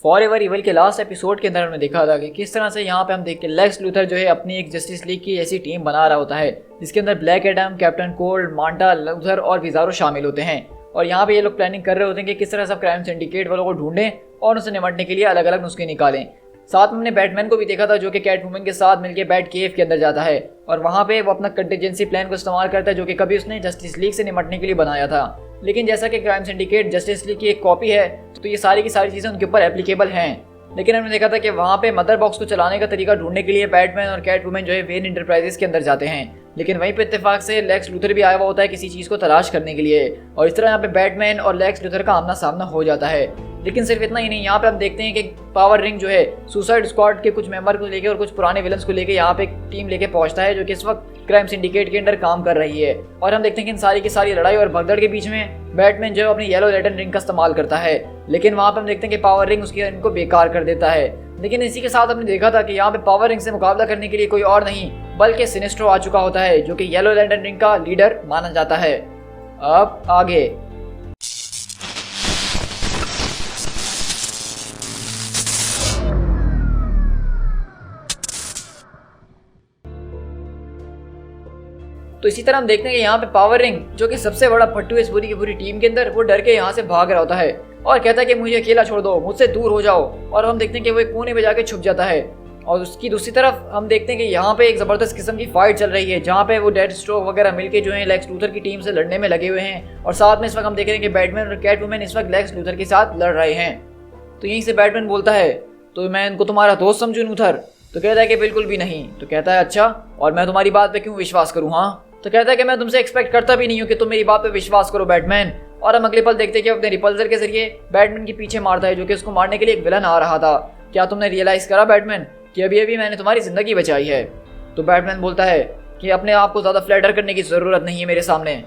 For ever evil के last episode के अंदर हमने देखा था कि किस तरह से यहाँ पे हम देखते हैं लेक्स लूथर जो है अपनी एक जस्टिस लीग की ऐसी टीम बना रहा होता है जिसके अंदर black Adam, captain cold, Manta, Luther और विजारो शामिल होते हैं। और यहाँ पे ये लोग प्लानिंग कर रहे होते हैं कि किस तरह से क्राइम सिंडिकेट वालों को ढूंढें और उनसे निपटने के लिए अलग अलग नुस्खे निकालें। साथ में हमने बैटमैन को भी देखा था जो कि कैट वुमन के साथ मिलकर बैट केव के अंदर जाता है और वहाँ पे वो अपना कंटिजेंसी प्लान को इस्तेमाल करता है जो कि कभी उसने जस्टिस लीग से निपटने के लिए बनाया था। लेकिन जैसा कि क्राइम सिंडिकेट जस्टिस लीग की एक कॉपी है तो ये सारी की सारी चीज़ें उनके ऊपर एप्लीकेबल हैं। लेकिन हमने देखा था कि वहाँ पे मदर बॉक्स को चलाने का तरीका ढूंढने के लिए बैटमैन और कैट वुमन जो है वेन इंटरप्राइजेस के अंदर जाते हैं। लेकिन वहीं पे इत्तेफाक से लेक्स लूथर भी आया हुआ होता है किसी चीज़ को तलाश करने के लिए और इस तरह यहाँ पे बैटमैन और लेक्स लूथर का आमना सामना हो जाता है। लेकिन सिर्फ इतना ही नहीं, यहाँ पे हम देखते हैं कि पावर रिंग जो है सुसाइड स्क्वाड के कुछ मेंबर को लेके और कुछ पुराने विलन्स को लेके यहाँ पे एक टीम लेके पहुंचता है जो कि इस वक्त क्राइम सिंडिकेट के अंडर काम कर रही है। और हम देखते हैं कि इन सारी की सारी लड़ाई और भगदड़ के बीच में बैटमैन जो है अपनी येलो लैंटर्न रिंग का इस्तेमाल करता है, लेकिन वहाँ पे हम देखते हैं कि पावर रिंग उसकी इनको बेकार कर देता है। लेकिन इसी के साथ हमने देखा था कि यहाँ पे पावर रिंग से मुकाबला करने के लिए कोई और नहीं बल्कि सिनेस्ट्रो आ चुका होता है जो कि येलो लैंटर्न रिंग का लीडर माना जाता है। अब आगे तो इसी तरह हम देखते हैं कि यहाँ पे पावर रिंग जो कि सबसे बड़ा फट्टू है इस पूरी की पूरी टीम के अंदर, वो डर के यहाँ से भाग रहा होता है और कहता है कि मुझे अकेला छोड़ दो, मुझसे दूर हो जाओ। और हम देखते हैं कि वो एक कोने में जाके छुप जाता है। और उसकी दूसरी तरफ हम देखते हैं कि यहाँ पे एक ज़बरदस्त किस्म की फाइट चल रही है जहाँ पे वो डेड स्ट्रोक वगैरह मिलके जो है लेक्स लूथर की टीम से लड़ने में लगे हुए हैं। और साथ में इस वक्त हम देख रहे हैं कि बैटमैन और कैट वुमन इस वक्त लेक्स लूथर के साथ लड़ रहे हैं। तो यहीं से बैटमैन बोलता है तो मैं इनको तुम्हारा दोस्त समझूं लूथर? तो कहता है कि बिल्कुल भी नहीं। तो कहता है अच्छा, और मैं तुम्हारी बात पे क्यों विश्वास करूँ? हाँ। तो कहता है कि मैं तुमसे एक्सपेक्ट करता भी नहीं हूँ कि तुम मेरी बात पे विश्वास करो बैटमैन। और हम अगले पल देखते हैं कि अपने रिपल्सर के जरिए बैटमैन के पीछे मारता है जो कि उसको मारने के लिए एक विलन आ रहा था। क्या तुमने रियलाइज करा बैटमैन कि अभी अभी मैंने तुम्हारी जिंदगी बचाई है? तो बैटमैन बोलता है कि अपने आप को ज़्यादा फ्लैटर करने की ज़रूरत नहीं है मेरे सामने।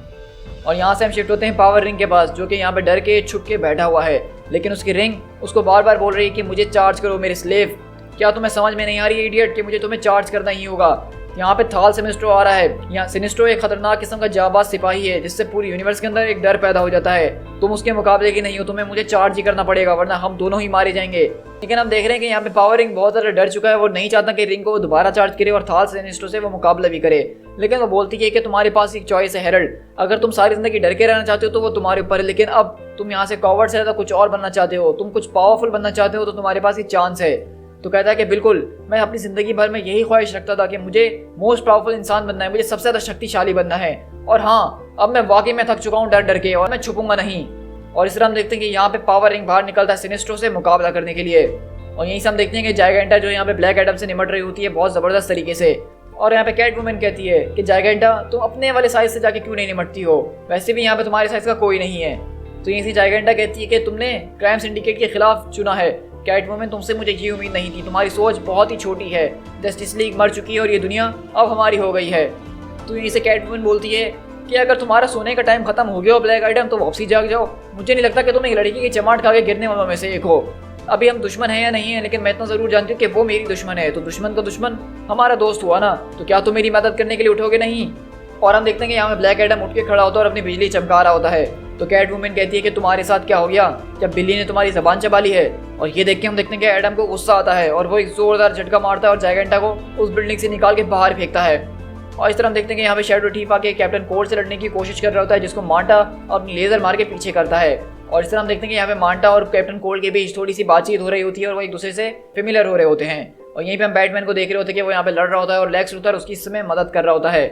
और यहाँ से हम शिफ्ट होते हैं पावर रिंग के पास जो कि यहाँ पे डर के छुप के बैठा हुआ है, लेकिन उसकी रिंग उसको बार बार बोल रही है कि मुझे चार्ज करो मेरे स्लेव। क्या तुम्हें समझ में नहीं आ रही है इडियट कि मुझे तुम्हें चार्ज करना ही होगा? यहाँ पे थाल सिनेस्ट्रो आ रहा है। यहाँ सिनेस्ट्रो एक खतरनाक किस्म का जाबाज सिपाही है जिससे पूरी यूनिवर्स के अंदर एक डर पैदा हो जाता है। तुम उसके मुकाबले की नहीं हो, तुम्हें मुझे चार्ज ही करना पड़ेगा वरना हम दोनों ही मारे जाएंगे। लेकिन हम देख रहे हैं कि यहाँ पे पावर रिंग बहुत ज़्यादा डर चुका है, वो नहीं चाहता कि रिंग को वो दोबारा चार्ज करे और थाल सिनेस्ट्रो से वो मुकाबला भी करे। लेकिन वो बोलती है कि तुम्हारे पास एक चॉइस है हेरल्ड, अगर तुम सारी जिंदगी डर के रहना चाहते हो तो वो तुम्हारे ऊपर है, लेकिन अब तुम यहाँ से कॉवर्ड से ज़्यादा कुछ और बनना चाहते हो, तुम कुछ पावरफुल बनना चाहते हो तो तुम्हारे पास एक चांस है। तो कहता है कि बिल्कुल, मैं अपनी ज़िंदगी भर में यही ख्वाहिश रखता था कि मुझे मोस्ट पावरफुल इंसान बनना है, मुझे सबसे ज़्यादा शक्तिशाली बनना है। और हाँ, अब मैं वाकई में थक चुका हूँ डर डर के और मैं छुपूंगा नहीं। और इस तरह हम देखते हैं कि यहाँ पे पावर रिंग बाहर निकलता है सिनेस्ट्रो से मुकाबला करने के लिए। और यहीं से हम देखते हैं कि जायगेंटा जो यहाँ पे ब्लैक एडम से निपट रही होती है बहुत ज़बरदस्त तरीके से। और यहाँ पे कैट वुमन कहती है कि जायगेंटा तुम अपने वाले साइज से जाके क्यों नहीं निपटती हो, वैसे भी यहाँ पे तुम्हारे साइज का कोई नहीं है। तो यहीं से जायगेंटा कहती है कि तुमने क्राइम सिंडिकेट के खिलाफ चुना है कैट वुमन, तुमसे मुझे ये उम्मीद नहीं थी, तुम्हारी सोच बहुत ही छोटी है। जस्टिस लीग मर चुकी है और ये दुनिया अब हमारी हो गई है। तो यहीं से कैट वुमन बोलती है कि अगर तुम्हारा सोने का टाइम खत्म हो गया हो ब्लैक एडम तो वापसी जाग जाओ। मुझे नहीं लगता कि तुम एक लड़की की चमाट खा के गिरने वालों में से एक हो। अभी हम दुश्मन हैं या नहीं है, लेकिन मैं इतना ज़रूर जानती हूँ कि वो मेरी दुश्मन है, तो दुश्मन का दुश्मन हमारा दोस्त हुआ ना। तो क्या तुम मेरी मदद करने के लिए उठोगे नहीं? और हम देखते हैं कि यहाँ पे ब्लैक एडम उठ के खड़ा होता है और अपनी बिजली चमका रहा होता है। तो कैट वुमन कहती है कि तुम्हारे साथ क्या हो गया, क्या बिल्ली ने तुम्हारी ज़बान चबा ली है? और ये देख के हम देखते हैं कि एडम को गुस्सा आता है और वो एक ज़ोरदार झटका मारता है और जायगेंटा को उस बिल्डिंग से निकाल के बाहर फेंकता है। और इस तरह हम देखते हैं कि यहाँ पे शैडो टीफ आके कैप्टन कोल्ड से लड़ने की कोशिश कर रहा होता है जिसको मांटा अपनी लेज़र मार के पीछे करता है। और इस तरह हम देखते हैं कि यहाँ पे मांटा और कैप्टन कोल्ड के बीच थोड़ी सी बातचीत हो रही होती है और वो एक दूसरे से फेमिलियर हो रहे होते हैं। और यहीं पे हम बैटमैन को देख रहे होते हैं कि वो यहाँ पे लड़ रहा होता है और लेक्स लूथर उसकी इस समय मदद कर रहा होता है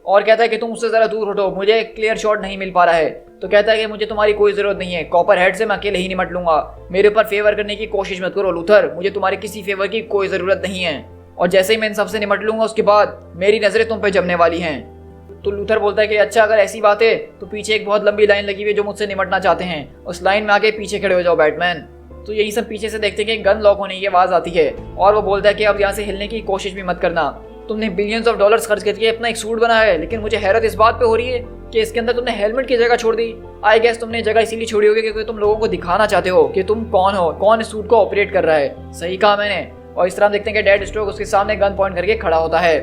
और कहता है कि तुम उससे ज़रा दूर हटो, मुझे क्लियर शॉट नहीं मिल पा रहा है। तो कहता है कि मुझे तुम्हारी कोई ज़रूरत नहीं है, कॉपर हेड से मैं अकेले ही निपट लूंगा, मेरे ऊपर फेवर करने की कोशिश मत करो लूथर, मुझे तुम्हारे किसी फेवर की कोई ज़रूरत नहीं है। और जैसे ही मैं इन सबसे निपट लूंगा उसके बाद मेरी नज़रें तुम पे जमने वाली हैं। तो लूथर बोलता है कि अच्छा, अगर ऐसी बात है तो पीछे एक बहुत लंबी लाइन लगी हुई है जो मुझसे निपटना चाहते हैं, उस लाइन में आके पीछे खड़े हो जाओ बैटमैन। तो यही सब पीछे से देखते हैं कि गन लॉक होने की आवाज़ आती है और वो बोलता है कि अब यहाँ से हिलने की कोशिश भी मत करना, तुमने बिलियंस ऑफ डॉलर्स खर्च करके अपना एक सूट बनाया है, लेकिन मुझे हैरत इस बात पे हो रही है कि इसके अंदर तुमने हेलमेट की जगह छोड़ दी। आई गेस तुमने जगह इसीलिए छोड़ी होगी क्योंकि तुम लोगों को दिखाना चाहते हो कि तुम कौन हो, कौन इस सूट को ऑपरेट कर रहा है। सही कहा मैंने। और इस तरह देखते हैं कि डेड स्ट्रोक उसके सामने गन पॉइंट करके खड़ा होता है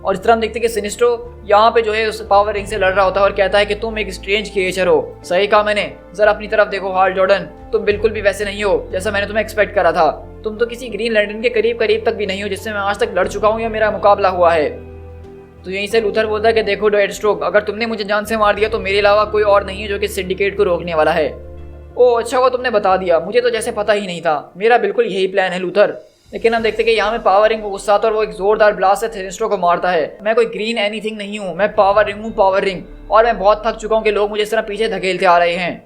और इस तरह हम देखते हैं कि सिनिस्ट्रो यहाँ पे जो है उस पावर रिंग से लड़ रहा होता है और कहता है कि तुम एक स्ट्रेंज क्रिएचर हो। सही कहा मैंने, जरा अपनी तरफ देखो हाल जॉर्डन, तुम बिल्कुल भी वैसे नहीं हो जैसा मैंने तुम्हें एक्सपेक्ट करा था। तुम तो किसी ग्रीन लैंटर्न के करीब तक भी नहीं हो जिससे मैं आज तक लड़ चुका हूँ या मेरा मुकाबला हुआ है। तो यहीं से लूथर बोलता है कि देखो डेडस्ट्रोक, अगर तुमने मुझे जान से मार दिया तो मेरे अलावा कोई और नहीं है जो कि सिंडिकेट को रोकने वाला है। ओह अच्छा हुआ तुमने बता दिया, मुझे तो जैसे पता ही नहीं था। मेरा बिल्कुल यही प्लान है लूथर। लेकिन हम देखते हैं कि यहाँ में पावर रिंग को गुस्सा आता है और वो एक जोरदार ब्लास्ट से सिनिस्ट्रो को मारता है। मैं कोई ग्रीन एनीथिंग नहीं हूँ, मैं पावर रिंग हूँ, पावर रिंग, और मैं बहुत थक चुका हूँ कि लोग मुझे इस तरह पीछे धकेलते आ रहे हैं।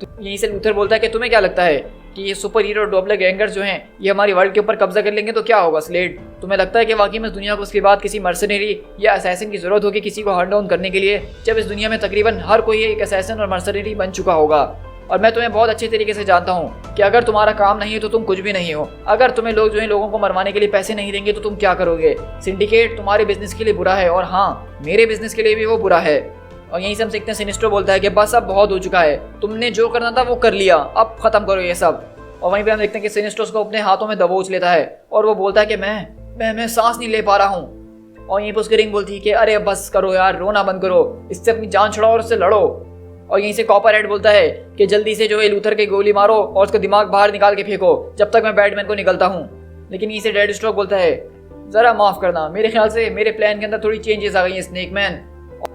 तो यहीं से लूथर बोलता है कि तुम्हें क्या लगता है कि ये सुपर हीरो डॉपलर गैंगर्स जो हैं ये हमारी वर्ल्ड के ऊपर कब्जा कर लेंगे तो क्या होगा स्लेड? तुम्हें लगता है कि वाकई में इस दुनिया को उसके बाद किसी मर्सनरी या असैसिन की जरूरत होगी किसी को हंट डाउन करने के लिए, जब इस दुनिया में तकरीबन हर कोई एक असैसिन और मर्सनरी बन चुका होगा? और मैं तुम्हें बहुत अच्छे तरीके से जानता हूँ कि अगर तुम्हारा काम नहीं है तो तुम कुछ भी नहीं हो। अगर तुम्हें लोग जो है लोगों को मरवाने के लिए पैसे नहीं देंगे तो तुम क्या करोगे? सिंडिकेट तुम्हारे बिजनेस के लिए बुरा है और हाँ, मेरे बिजनेस के लिए भी वो बुरा है। और यहीं से हम सीखते हैं सिनिस्ट्रो बोलता है कि बस अब बहुत हो चुका है, तुमने जो करना था वो कर लिया, अब खत्म करो ये सब। और वहीं पे हम देखते हैं कि सिनिस्ट्रो उसको अपने हाथों में दबोच लेता है और वो बोलता है कि मैं सांस नहीं ले पा रहा हूँ। और यहीं पर उसकी रिंग बोलती है कि अरे बस करो यार, रोना बंद करो, इससे अपनी जान छुड़ाओ और उससे लड़ो। और यहीं से कॉपर हेड बोलता है कि जल्दी से जो है लूथर की गोली मारो और उसका दिमाग बाहर निकाल के फेंको जब तक मैं बैटमैन को निकलता हूँ। लेकिन यहीं से डेडस्ट्रोक बोलता है जरा माफ करना, मेरे ख्याल से मेरे प्लान के अंदर थोड़ी चेंजेस आ गई हैं स्नेक मैन।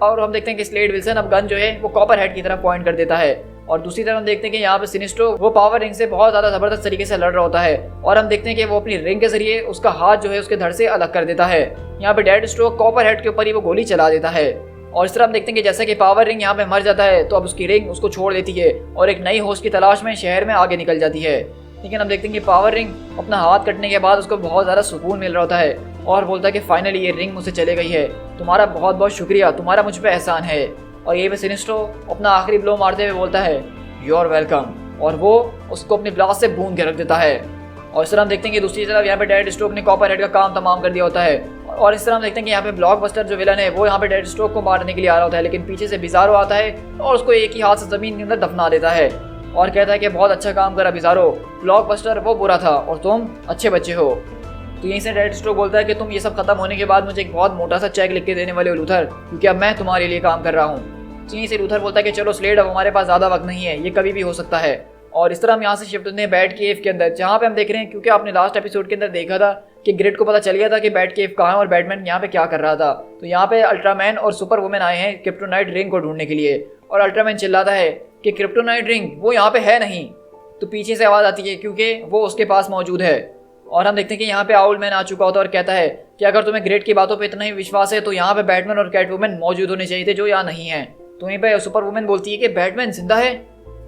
और हम देखते हैं कि स्लेड विल्सन अब गन जो है वो कॉपर हेड की तरफ पॉइंट कर देता है। और दूसरी तरफ हम देखते हैं कि यहाँ पे सिनिस्ट्रो वो पावर रिंग से बहुत ज्यादा जबरदस्त तरीके से लड़ रहा होता है और हम देखते हैं कि वो अपनी रिंग के जरिए उसका हाथ जो है उसके धड़ से अलग कर देता है। यहाँ पे डेडस्ट्रोक कॉपर हेड के ऊपर ही वो गोली चला देता है। और इस तरह हम देखते हैं कि जैसे कि पावर रिंग यहाँ पे मर जाता है तो अब उसकी रिंग उसको छोड़ देती है और एक नई होस्ट की तलाश में शहर में आगे निकल जाती है। लेकिन हम देखते हैं कि पावर रिंग अपना हाथ कटने के बाद उसको बहुत ज़्यादा सुकून मिल रहा होता है और बोलता है कि फाइनली ये रिंग मुझसे चले गई है, तुम्हारा बहुत बहुत शुक्रिया, तुम्हारा मुझ पर एहसान है। और ये पे सिनिस्ट्रो अपना आखिरी ब्लो मारते हुए बोलता है यू आर वेलकम, और वो उसको अपनी ब्लास्ट से भून के रख देता है। और इस तरह हम देखते हैं कि दूसरी तरफ यहाँ पे डेडस्ट्रोक ने कॉपर हेड का काम तमाम कर दिया होता है। और इस तरह हम देखते हैं कि यहाँ पे ब्लॉकबस्टर जो विलन है वो यहाँ पे डेडस्ट्रोक को मारने के लिए आ रहा होता है, लेकिन पीछे से बिजारो आता है और उसको एक ही हाथ से जमीन के अंदर दफना देता है और कहता है कि बहुत अच्छा काम करा बिजारो, ब्लॉकबस्टर वो बुरा था और तुम अच्छे बच्चे हो। तो यहीं से डेडस्ट्रोक बोलता है कि तुम ये सब खत्म होने के बाद मुझे एक बहुत मोटा सा चेक लिख के देने वाले हो लूथर, क्योंकि अब मैं तुम्हारे लिए काम कर रहा हूँ। तो यहीं से लूथर बोलता है कि चलो स्लेड, अब हमारे पास ज़्यादा वक्त नहीं है, ये कभी भी हो सकता है। और इस तरह हम यहाँ से शिफ्ट होते हैं बैट केव के अंदर, जहाँ पे हम देख रहे हैं क्योंकि आपने लास्ट एपिसोड के अंदर देखा था कि ग्रिड को पता चल गया था कि बैट केव कहाँ है और बैटमैन यहाँ पे क्या कर रहा था। तो यहाँ पे अल्ट्रामैन और सुपर वुमेन आए हैं क्रिप्टोनाइट रिंग को ढूंढने के लिए और अल्ट्रामैन चिल्लाता है कि क्रिप्टोनाइट रिंग वो यहाँ पे है नहीं। तो पीछे से आवाज़ आती है क्योंकि वो उसके पास मौजूद है। और हम देखते हैं कि यहाँ पे आउलमैन आ चुका होता है और कहता है कि अगर तुम्हें ग्रेड की बातों पे इतना ही विश्वास है तो यहाँ पे बैटमैन और कैटवुमन मौजूद होने चाहिए थे जो यहाँ नहीं है। तो यहीं पे सुपर वुमेन बोलती है कि बैटमैन जिंदा है।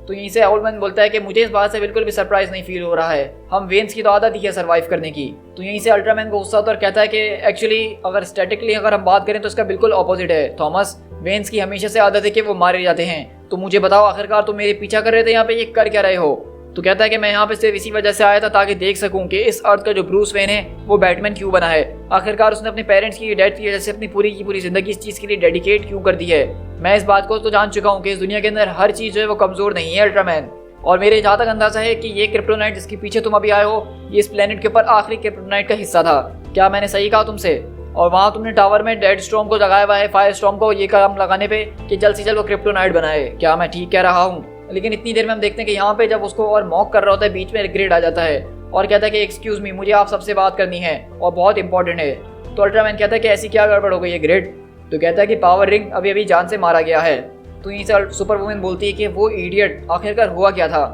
तो यहीं से आउलमैन बोलता है कि मुझे इस बात से बिल्कुल भी सरप्राइज नहीं फील हो रहा है, हम वेन्स की तो आदत ही है सर्वाइव करने की। तो यहीं से अल्ट्रामैन को गुस्सा होता है और कहता है कि एक्चुअली अगर स्टैटिकली अगर हम बात करें तो इसका बिल्कुल ऑपोजिट है थॉमस, वेन्स की हमेशा से आदत है कि वो मारे जाते हैं। तो मुझे बताओ आखिरकार तुम मेरे पीछा कर रहे थे यहाँ पे, ये कर क्या रहे हो? तो कहता है कि मैं यहाँ पे सिर्फ इसी वजह से आया था ताकि देख सकूं कि इस अर्थ का जो ब्रूस वेन है वो बैटमैन क्यों बना है। आखिरकार उसने अपने पेरेंट्स की डेथ की वजह से अपनी पूरी की पूरी जिंदगी इस चीज़ के लिए डेडिकेट क्यों कर दी है। मैं इस बात को तो जान चुका हूँ कि इस दुनिया के अंदर हर चीज़ जो है वो कमज़ोर नहीं है अल्ट्रामैन। और मेरे जहाँ तक अंदाजा है कि ये क्रिप्टोनाइट जिसके पीछे तुम अभी आए हो ये इस प्लेनेट के ऊपर आखिरी क्रिप्टोनाइट का हिस्सा था। क्या मैंने सही कहा तुमसे? और वहाँ तुमने टावर में डेड स्टॉर्म को लगाया हुआ है, फायर स्टॉर्म को ये काम लगाने पे कि जल्द से जल्द वो क्रिप्टोनाइट बनाए। क्या मैं ठीक कह रहा हूँ? लेकिन इतनी देर में हम देखते हैं कि यहाँ पे जब उसको और मॉक कर रहा होता है बीच में ग्रेड आ जाता है और कहता है कि एक्सक्यूज मी, मुझे आप सबसे बात करनी है और बहुत इंपॉर्टेंट है। तो अल्ट्रामैन कहता है कि ऐसी क्या गड़बड़ हो गई है ग्रेड? तो कहता है कि पावर रिंग अभी अभी जान से मारा गया है। तो यहीं से सुपर वुमेन बोलती है कि वो इडियट आखिरकार हुआ क्या था?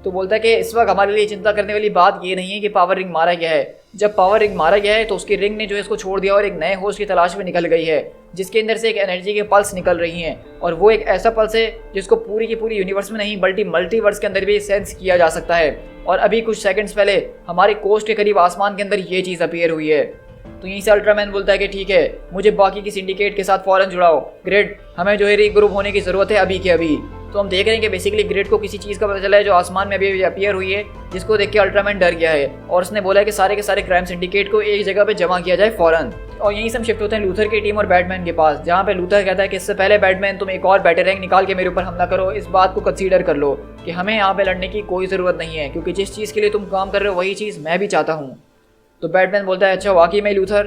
तो बोलता है कि इस वक्त हमारे लिए चिंता करने वाली बात ये नहीं है कि पावर रिंग मारा गया है। जब पावर रिंग मारा गया है तो उसकी रिंग ने जो है इसको छोड़ दिया और एक नए होस्ट की तलाश में निकल गई है जिसके अंदर से एक एनर्जी के पल्स निकल रही हैं और वो एक ऐसा पल्स है जिसको पूरी की पूरी यूनिवर्स में नहीं बल्कि मल्टीवर्स के अंदर भी सेंस किया जा सकता है। और अभी कुछ सेकंड्स पहले हमारी कोस्ट के करीब आसमान के अंदर ये चीज़ अपीयर हुई है। तो यहीं से अल्ट्रामैन बोलता है कि ठीक है, मुझे बाकी की सिंडिकेट के साथ फौरन जुड़ाओ ग्रेड, हमें जो है रीग्रुप होने की ज़रूरत है अभी के अभी। तो हम देख रहे हैं कि बेसिकली ग्रेड को किसी चीज़ का पता चला है जो आसमान में अभी अपीयर हुई है, जिसको देख के अल्ट्रामैन डर गया है और उसने बोला है कि सारे के सारे क्राइम सिंडिकेट को एक जगह पे जमा किया जाए फौरन। और यहीं से हम शिफ्ट होते हैं लूथर की टीम और बैटमैन के पास, जहाँ पे लूथर कहता है कि इससे पहले बैटमैन तुम एक और बैटरैंक निकाल के मेरे ऊपर हमला करो, इस बात को कंसीडर कर लो कि हमें यहाँ पे लड़ने की कोई ज़रूरत नहीं है क्योंकि जिस चीज़ के लिए तुम काम कर रहे हो वही चीज़ मैं भी चाहता हूँ। तो बैटमैन बोलता है अच्छा वाकई में लूथर,